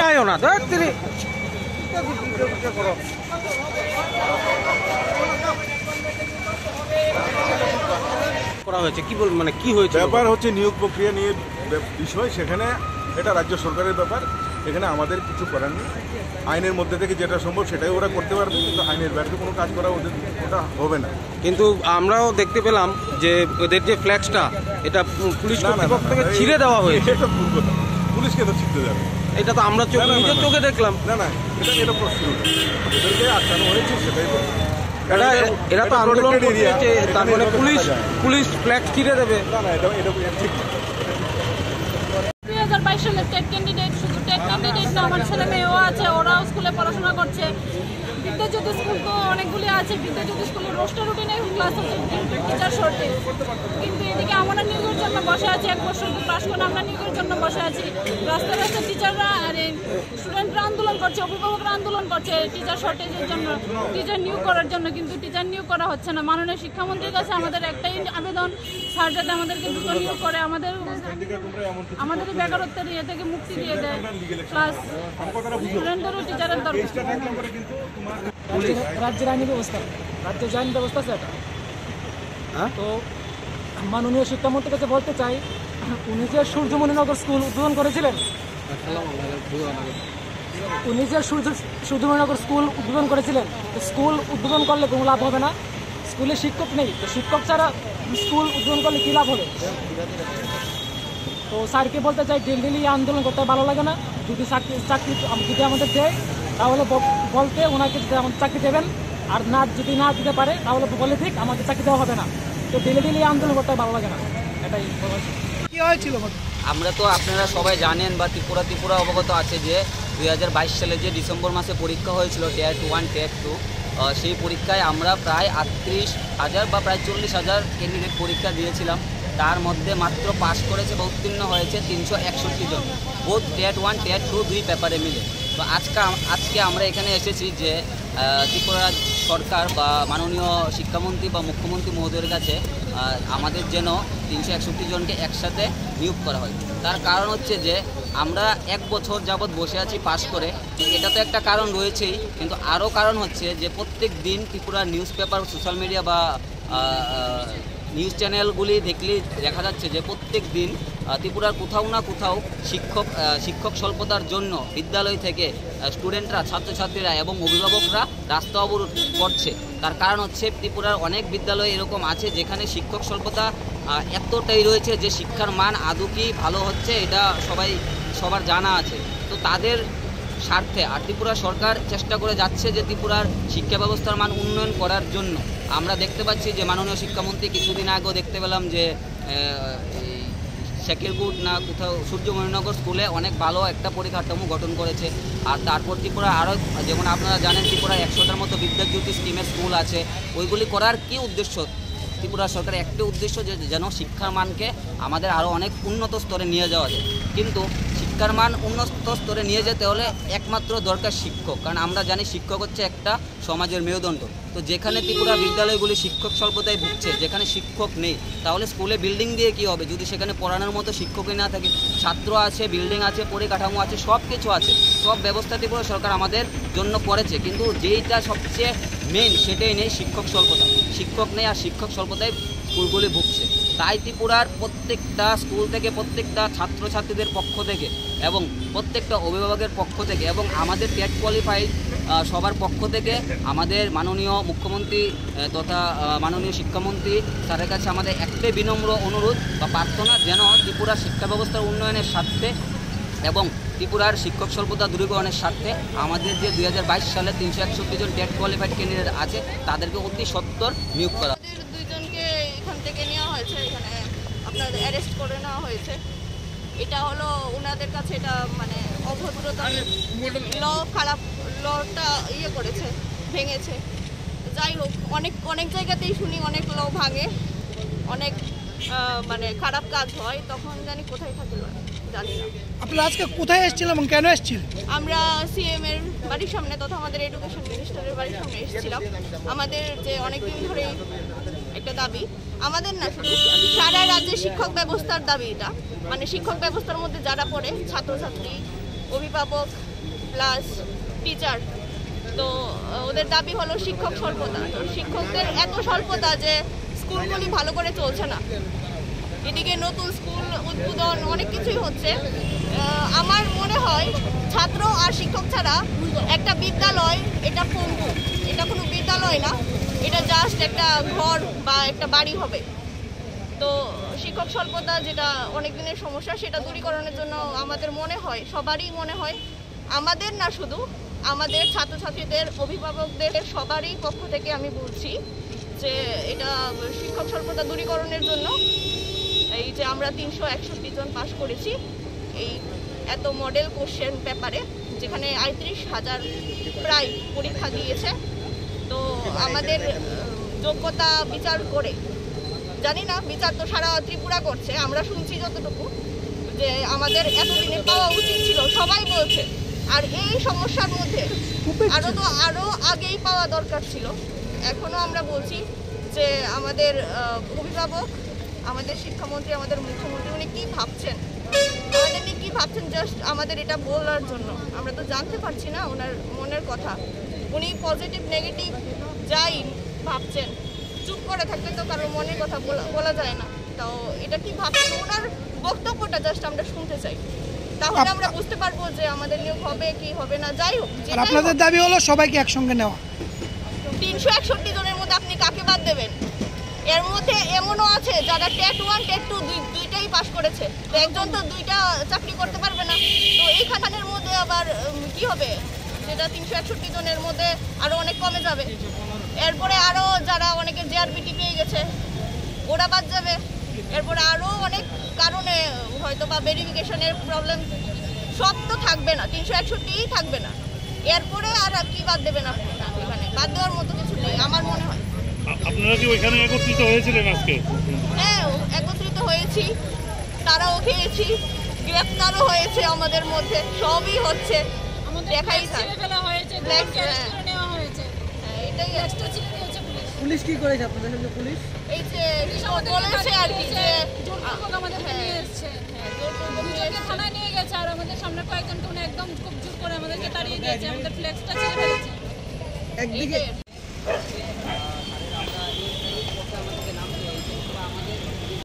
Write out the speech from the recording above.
আয়ো না করা হয়েছে কি বল মানে কি হয়েছে ব্যাপার হচ্ছে নিয়োগ প্রক্রিয়া নিয়ে বিষয়, সেখানে এটা রাজ্য সরকারের ব্যাপার, এখানে আমাদের কিছু করার নেই। আইনের মধ্যে থেকে যেটা সম্ভব সেটাই ওরা করতে পারবে, কিন্তু আইনের বাইরে কোনো কাজ করা ওটা হবে না। কিন্তু আমরাও দেখতে পেলাম যে ওদের যে ফ্ল্যাক্সটা এটা পুলিশ কর্তৃপক্ষ থেকে ছিঁড়ে দেওয়া হয়েছে। এটা ভুল কথা, পুলিশকে তো ছিঁড়তে যাবে, এটা তো আমরা নিজের চোখে দেখলাম। না এটা প্রশ্ন ওদেরকে আটকানো হয়েছে, সেটাই এরা তো আন্দোলন করছে, তার মানে পুলিশ ফ্ল্যাগ ছিঁড়ে দেবে। না এটা ঠিক। 2022 সালের টেট ক্যান্ডিডেট, শুধু টেট ক্যান্ডিডেট না, আমার ছেলে মেয়েও আছে, ওরাও স্কুলে পড়াশোনা করছে। বিদ্যাজ্যোতি স্কুল তো অনেকগুলি আছে, বিদ্যাজ্যোতি স্কুলের রোস্টার রুটিনে ক্লাস হচ্ছে, টিচার শর্টেজ। কিন্তু এদিকে আমরা নিয়োগের জন্য বসে আছি, 1 বছর ক্লাস করে আমরা নিয়োগের জন্য বসে আছি। রাস্তায় রাস্তায় টিচাররা আর স্টুডেন্টরা আন্দোলন করছে, অভিভাবকরা আন্দোলন করছে টিচার শর্টেজের জন্য, টিচার নিয়োগ করার জন্য, কিন্তু টিচার নিয়োগ করা হচ্ছে না। মাননীয় শিক্ষামন্ত্রীর কাছে আমাদের একটাই আবেদন, স্যার যাতে আমাদেরকে দ্রুত নিয়োগ করে, আমাদের বেকারত্বের ইয়ে থেকে মুক্তি দিয়ে দেয়, প্লাস স্টুডেন্টদেরও টিচারের দরকার। রাজ্যের আইনি ব্যবস্থা, রাজ্যের যে আইনি ব্যবস্থা সেটা তো মাননীয় শিক্ষামন্ত্রীর কাছে বলতে চাই, উনি যে সূর্যমণিনগর স্কুল উদ্বোধন করেছিলেন, স্কুল উদ্বোধন করলে কোনো লাভ হবে না। স্কুলে শিক্ষক নেই, তো শিক্ষক ছাড়া স্কুল উদ্বোধন করলে কী লাভ হবে? তো স্যারকে বলতে চাই, ডেলি আন্দোলন করতে ভালো লাগে না। যদি চাকরি যদি আমাদের দেয় তাহলে বলতে ওনাকে আমাদের চাকরি দেবেন, আর যদি না দিতে পারে তাহলে বলে ঠিক আমাদের চাকরি দেওয়া হবে না। তো ডেলি আন্দোলন করতে ভালো লাগে না, এটাই কি হয়েছিল। আমরা তো আপনারা সবাই জানেন বা ত্রিপুরা অবগত আছে যে 2022 সালে যে ডিসেম্বর মাসে পরীক্ষা হয়েছিল টিয়ার 1 টিয়ার 2, সেই পরীক্ষায় আমরা প্রায় 38,000 বা প্রায় 40,000 ক্যান্ডিডেট পরীক্ষা দিয়েছিলাম। তার মধ্যে মাত্র পাস করেছে বা উত্তীর্ণ হয়েছে 361 জন, বোধ টিয়ার 1 টিয়ার 2 দুই পেপারে মিলে। তো আজকে আমরা এখানে এসেছি যে ত্রিপুরা সরকার বা মাননীয় শিক্ষামন্ত্রী বা মুখ্যমন্ত্রী মহোদয়ের কাছে আমাদের যেন 361 জনকে একসাথে নিয়োগ করা হয়। তার কারণ হচ্ছে যে আমরা 1 বছর যাবৎ বসে আছি পাস করে, এটা তো একটা কারণ রয়েছেই, কিন্তু আরও কারণ হচ্ছে যে প্রত্যেক দিন ত্রিপুরার নিউজ পেপার, সোশ্যাল মিডিয়া বা নিউজ চ্যানেলগুলি দেখলেই দেখা যাচ্ছে যে প্রত্যেক দিন ত্রিপুরার কোথাও না কোথাও শিক্ষক স্বল্পতার জন্য বিদ্যালয় থেকে স্টুডেন্টরা, ছাত্রছাত্রীরা এবং অভিভাবকরা রাস্তা অবরোধ করছে। তার কারণ হচ্ছে ত্রিপুরার অনেক বিদ্যালয় এরকম আছে যেখানে শিক্ষক স্বল্পতা এতটাই রয়েছে যে শিক্ষার মান আদৌ কি ভালো হচ্ছে এটা সবার জানা আছে। তো তাদের স্বার্থে আর ত্রিপুরা সরকার চেষ্টা করে যাচ্ছে যে ত্রিপুরার শিক্ষা ব্যবস্থার মান উন্নয়ন করার জন্য। আমরা দেখতে পাচ্ছি যে মাননীয় শিক্ষামন্ত্রী কিছুদিন আগেও দেখতে পেলাম যে শেকেরগুড না কোথাও সূর্যমণিনগর স্কুলে অনেক ভালো একটা পরিকাঠামো গঠন করেছে। আর তারপর ত্রিপুরা আরও, যেমন আপনারা জানেন, ত্রিপুরার 100টার মতো বিদ্যাজ্যোতি স্কিমের স্কুল আছে। ওইগুলি করার কি উদ্দেশ্য? ত্রিপুরা সরকারের একটি উদ্দেশ্য যে যেন শিক্ষার মানকে আমাদের আরও অনেক উন্নত স্তরে নিয়ে যাওয়া যায়। কিন্তু শিক্ষার মান উন্নত স্তরে নিয়ে যেতে হলে একমাত্র দরকার শিক্ষক, কারণ আমরা জানি শিক্ষক হচ্ছে একটা সমাজের মেরুদণ্ড। তো যেখানে ত্রিপুরা বিদ্যালয়গুলি শিক্ষক স্বল্পতায় ভুগছে, যেখানে শিক্ষক নেই, তাহলে স্কুলে বিল্ডিং দিয়ে কী হবে যদি সেখানে পড়ানোর মতো শিক্ষকই না থাকে? ছাত্র আছে, বিল্ডিং আছে, পরিকাঠামো আছে, সব কিছু আছে, সব ব্যবস্থা ত্রিপুরা সরকার আমাদের জন্য করেছে, কিন্তু যেইটা সবচেয়ে মেন সেটাই নেই, শিক্ষক স্বল্পতা। শিক্ষক নেই আর শিক্ষক স্বল্পতায় স্কুলগুলি ভুগছে। তাই ত্রিপুরার প্রত্যেকটা স্কুল থেকে, প্রত্যেকটা ছাত্রছাত্রীদের পক্ষ থেকে এবং প্রত্যেকটা অভিভাবকের পক্ষ থেকে এবং আমাদের টেট কোয়ালিফাইড সবার পক্ষ থেকে আমাদের মাননীয় মুখ্যমন্ত্রী তথা মাননীয় শিক্ষামন্ত্রী স্যারের কাছে আমাদের একটাই বিনম্র অনুরোধ বা প্রার্থনা, যেন ত্রিপুরার শিক্ষা ব্যবস্থার উন্নয়নের স্বার্থে এবং ত্রিপুরার শিক্ষক স্বল্পতা দূরীকরণের স্বার্থে আমাদের যে 2022 সালে 361 জন টেট কোয়ালিফাইড ক্যান্ডিডেট আছে তাদেরকে অতি সত্বর নিয়োগ করা। দুইজনকে এখান থেকে নেওয়া হয়েছে, এখানে আপনাদের অ্যারেস্ট করে নেওয়া হয়েছে। এটা হলো ওনাদের কাছে এটা মানে অভদ্রতা, লটা করেছে, ভেঙেছে। যাই হোক, অনেক জায়গাতেই শুনি অনেক ল ভাঙে, অনেক মানে খারাপ কাজ হয়, তখন জানি কোথায় থাকে জানি না। আপনারা আজকে কোথায় এসেছিলেন এবং কেন এসেছিলেন? আমরা সিএম এর বাড়ির সামনে তথা আমাদের এডুকেশন মিনিস্টারের বাড়ির সামনে এসেছিলাম। আমাদের যে অনেকদিন ধরে একটা দাবি, আমাদের না শুধু সারা রাজ্যের শিক্ষক ব্যবস্থার দাবি এটা, মানে শিক্ষক ব্যবস্থার মধ্যে যারা পড়ে, ছাত্রছাত্রী, অভিভাবক, প্লাস টিচার। তো ওদের দাবি হলো শিক্ষক স্বল্পতা। তো শিক্ষকদের এত স্বল্পতা যে স্কুলগুলি ভালো করে চলছে না। এদিকে নতুন স্কুল উদ্বোধন অনেক কিছুই হচ্ছে। আমার মনে হয় ছাত্র আর শিক্ষক ছাড়া একটা বিদ্যালয় এটা পঙ্গু, এটা কোনো বিদ্যালয় না, এটা জাস্ট একটা ঘর বা একটা বাড়ি হবে। তো শিক্ষক স্বল্পতা যেটা অনেক দিনের সমস্যা, সেটা দূরীকরণের জন্য আমাদের মনে হয়, সবারই মনে হয়, আমাদের না শুধু, আমাদের ছাত্রছাত্রীদের, অভিভাবকদের সবারই পক্ষ থেকে আমি বলছি যে এটা শিক্ষক স্বল্পতা দূরীকরণের জন্য এই যে আমরা 361 জন পাশ করেছি এই এত মডেল কোশ্চেন পেপারে, যেখানে 38,000 প্রায় পরীক্ষা দিয়েছে। তো আমাদের যোগ্যতা বিচার করে, জানি না বিচার তো সারা ত্রিপুরা করছে, আমরা শুনছি যতটুকু যে আমাদের এতদিনে পাওয়া উচিত ছিল, সবাই বলছে। আর এই সমস্যার মধ্যে আরো আগেই পাওয়া দরকার ছিল। এখনো আমরা বলছি যে আমাদের অভিভাবক, আমাদের শিক্ষামন্ত্রী, আমাদের মুখ্যমন্ত্রী উনি কি ভাবছেন, আমাদের নিয়ে কি ভাবছেন, জাস্ট আমাদের এটা বলার জন্য। আমরা তো জানতে পারছি না ওনার মনের কথা। উনি পজিটিভ নেগেটিভ যাই ভাবছেন, চুপ করে থাকলে তো কারোর মনের কথা বলা যায় না। তো এটা কি ভাবছেন, ওনার বক্তব্যটা জাস্ট আমরা শুনতে চাই, তাহলে আমরা বুঝতে পারবো যে আমাদের নিয়োগ হবে কি হবে না। যাই হোক, আপনাদের দাবি হলো সবাইকে একসঙ্গে নেওয়া। 361 জনের মধ্যে আপনি কাকে বাদ দেবেন? এর মধ্যে এমনও আছে যারা টেট 1 টেট 2 দুইটাই পাশ করেছে, তো একজন তো দুইটা চাকরি করতে পারবে না। তো এইখানের মধ্যে আবার কি হবে, যেটা 361 জনের মধ্যে আরো অনেক কমে যাবে। এরপরে আরো যারা অনেকে জেআরবিটি পেয়ে গেছে ওরা বাদ যাবে। এরপরে আরো অনেক কারণে হয়তো বা ভেরিফিকেশনের প্রবলেম, সব তো থাকবে না, 361ই থাকবে না। এরপরে আর কি বাদ দেবেন আপনি? এখানে বাদ দেওয়ার মতো কিছু নেই আমার মনে হয়। আপনারা কি ওইখানে একত্রিত হয়েছিলেন আজকে? হ্যাঁ, একত্রিত হয়েছি, তারাও খেয়েছি, গ্রেফতারও হয়েছে আমাদের মধ্যে, সবই হচ্ছে। দেখাই পুলিশ কি করেছে আপনাদের সঙ্গে? পুলিশ এই যে বলেছে আর কি যে আমাদেরকে নিয়ে এসছে, দুজনকে থানায় নিয়ে গেছে, আর আমাদের সামনে কয়েকজনকে উনি একদম খুব জোর করে আমাদেরকে তাড়িয়ে দিয়েছে, আমাদের ফ্লেক্সটা ছেড়ে ফেলেছে। একদিকে